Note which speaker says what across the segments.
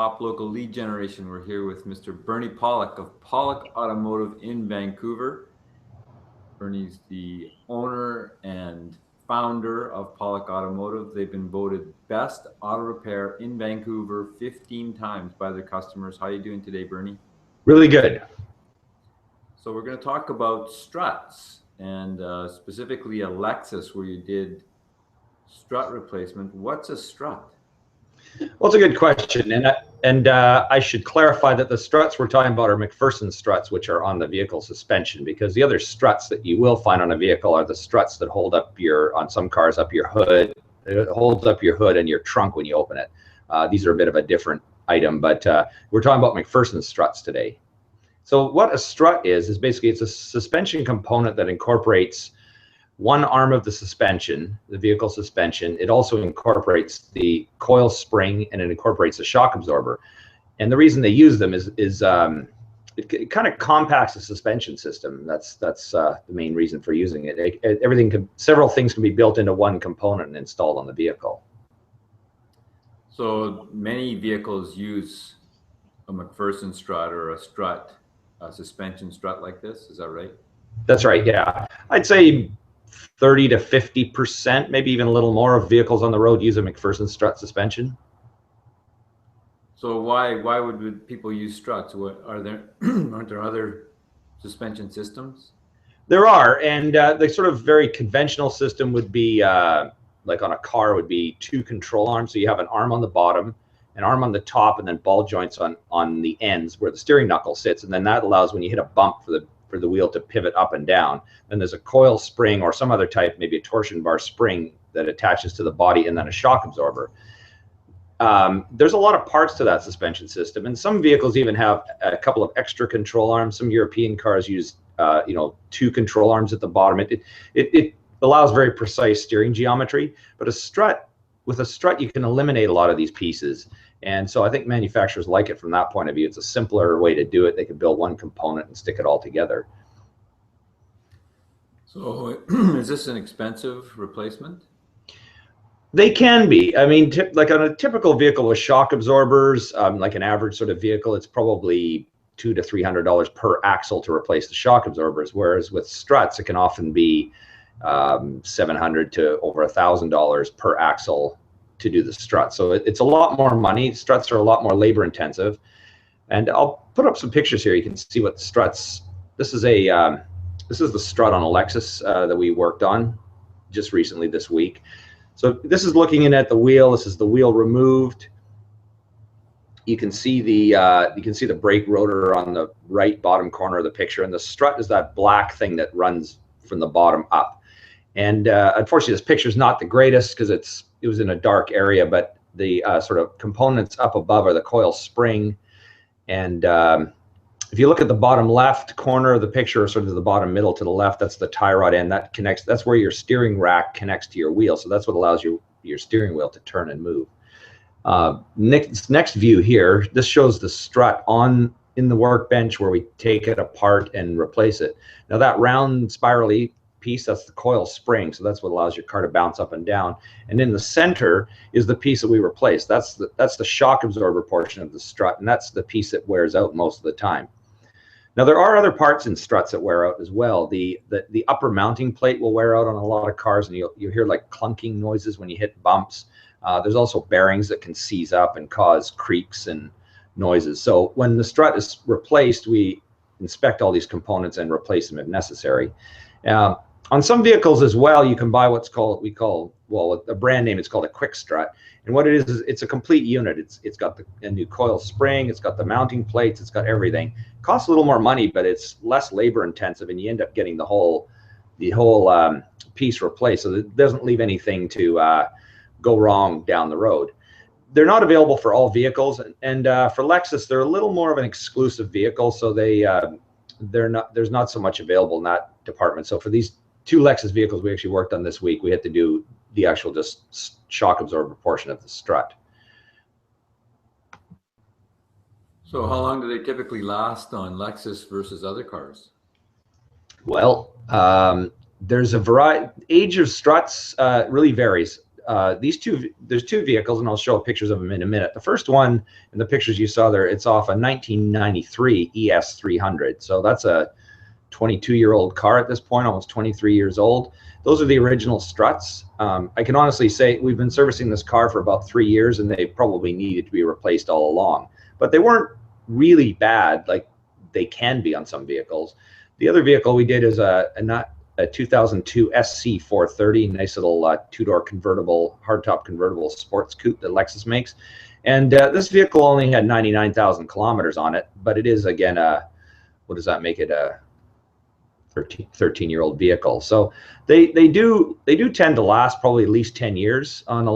Speaker 1: Top local lead generation. We're here with Mr. Bernie Pawlik of Pawlik Automotive in Vancouver. Bernie's the owner and founder of Pawlik Automotive. They've been voted best auto repair in Vancouver 15 times by their customers. How are you doing today, Bernie?
Speaker 2: Really good.
Speaker 1: So we're going to talk about struts and specifically a Lexus where you did strut replacement. What's a strut?
Speaker 2: Well, it's a good question, and I should clarify that the struts we're talking about are McPherson struts, which are on the vehicle suspension, because the other struts that you will find on a vehicle are the struts that hold up on some cars, up your hood. It holds up your hood and your trunk when you open it. These are a bit of a different item, but we're talking about McPherson struts today. So what a strut is basically it's a suspension component that incorporates one arm of the suspension, the vehicle suspension. It also incorporates the coil spring, and it incorporates a shock absorber. And the reason they use them is it kind of compacts the suspension system. That's the main reason for using it. Several things can be built into one component and installed on the vehicle.
Speaker 1: So many vehicles use a McPherson strut or a strut, a suspension strut like this. Is that right?
Speaker 2: That's right. Yeah, I'd say 30 to 50%, maybe even a little more, of vehicles on the road use a McPherson strut suspension.
Speaker 1: So why would people use struts? Aren't there other suspension systems?
Speaker 2: There are, and the sort of very conventional system would be like on a car would be two control arms. So you have an arm on the bottom, an arm on the top, and then ball joints on the ends where the steering knuckle sits, and then that allows when you hit a bump for the wheel to pivot up and down. Then there's a coil spring or some other type, maybe a torsion bar spring that attaches to the body, and then a shock absorber. There's a lot of parts to that suspension system, and some vehicles even have a couple of extra control arms. Some European cars use two control arms at the bottom. It allows very precise steering geometry, but with a strut you can eliminate a lot of these pieces. And so I think manufacturers like it from that point of view. It's a simpler way to do it. They can build one component and stick it all together.
Speaker 1: So is this an expensive replacement?
Speaker 2: They can be. I mean, like on a typical vehicle with shock absorbers, like an average sort of vehicle, it's probably $200 to $300 per axle to replace the shock absorbers. Whereas with struts, it can often be $700 to over $1,000 per axle to do the strut. So it's a lot more money. Struts are a lot more labor intensive. And I'll put up some pictures here. You can see what the struts. This is the strut on a Lexus that we worked on just recently this week. So this is looking in at the wheel. This is the wheel removed. You can see the brake rotor on the right bottom corner of the picture, and the strut is that black thing that runs from the bottom up. And unfortunately, this picture is not the greatest because it was in a dark area, but the sort of components up above are the coil spring. And if you look at the bottom left corner of the picture, or sort of the bottom middle to the left, that's the tie rod end. That's where your steering rack connects to your wheel. So that's what allows your steering wheel to turn and move. Next view here, this shows the strut in the workbench where we take it apart and replace it. Now that round spirally piece, that's the coil spring, so that's what allows your car to bounce up and down. And in the center is the piece that we replaced. That's the shock absorber portion of the strut, and that's the piece that wears out most of the time. Now there are other parts in struts that wear out as well. The upper mounting plate will wear out on a lot of cars, and you hear like clunking noises when you hit bumps. There's also bearings that can seize up and cause creaks and noises. So when the strut is replaced, we inspect all these components and replace them if necessary. On some vehicles as well, you can buy a brand name. It's called a quick strut, and what it is it's a complete unit. It's got a new coil spring, it's got the mounting plates, it's got everything. It costs a little more money, but it's less labor intensive, and you end up getting the whole piece replaced, so it doesn't leave anything to go wrong down the road. They're not available for all vehicles, and for Lexus, they're a little more of an exclusive vehicle, so there's not so much available in that department. So for these two Lexus vehicles we actually worked on this week, we had to do the actual just shock absorber portion of the strut.
Speaker 1: So how long do they typically last on Lexus versus other cars?
Speaker 2: Well, there's a variety. Age of struts really varies. there's two vehicles, and I'll show pictures of them in a minute. The first one, in the pictures you saw there, it's off a 1993 ES300. So that's a 22-year-old car at this point, almost 23 years old. Those are the original struts. I can honestly say we've been servicing this car for about 3 years, and they probably needed to be replaced all along. But they weren't really bad like they can be on some vehicles. The other vehicle we did is a 2002 SC430, nice little two-door convertible, hardtop convertible sports coupe that Lexus makes. And this vehicle only had 99,000 kilometers on it, but it is, again, what does that make it, a 13-year-old vehicle. So they do tend to last probably at least 10 years on a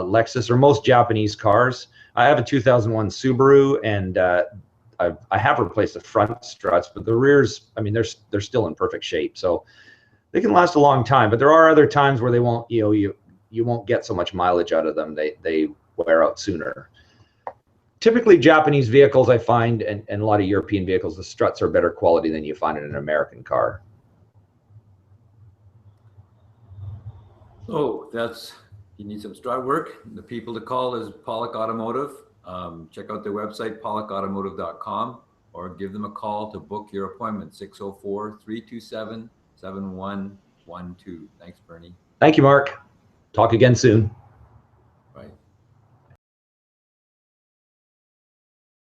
Speaker 2: Lexus, or most Japanese cars. I have a 2001 Subaru, and I have replaced the front struts, but the rears, I mean, they're still in perfect shape. So they can last a long time, but there are other times where they won't, you won't get so much mileage out of them. They wear out sooner. Typically, Japanese vehicles, I find, and a lot of European vehicles, the struts are better quality than you find in an American car.
Speaker 1: So you need some strut work. The people to call is Pawlik Automotive. Check out their website, pawlikautomotive.com, or give them a call to book your appointment, 604-327-7112. Thanks, Bernie.
Speaker 2: Thank you, Mark. Talk again soon.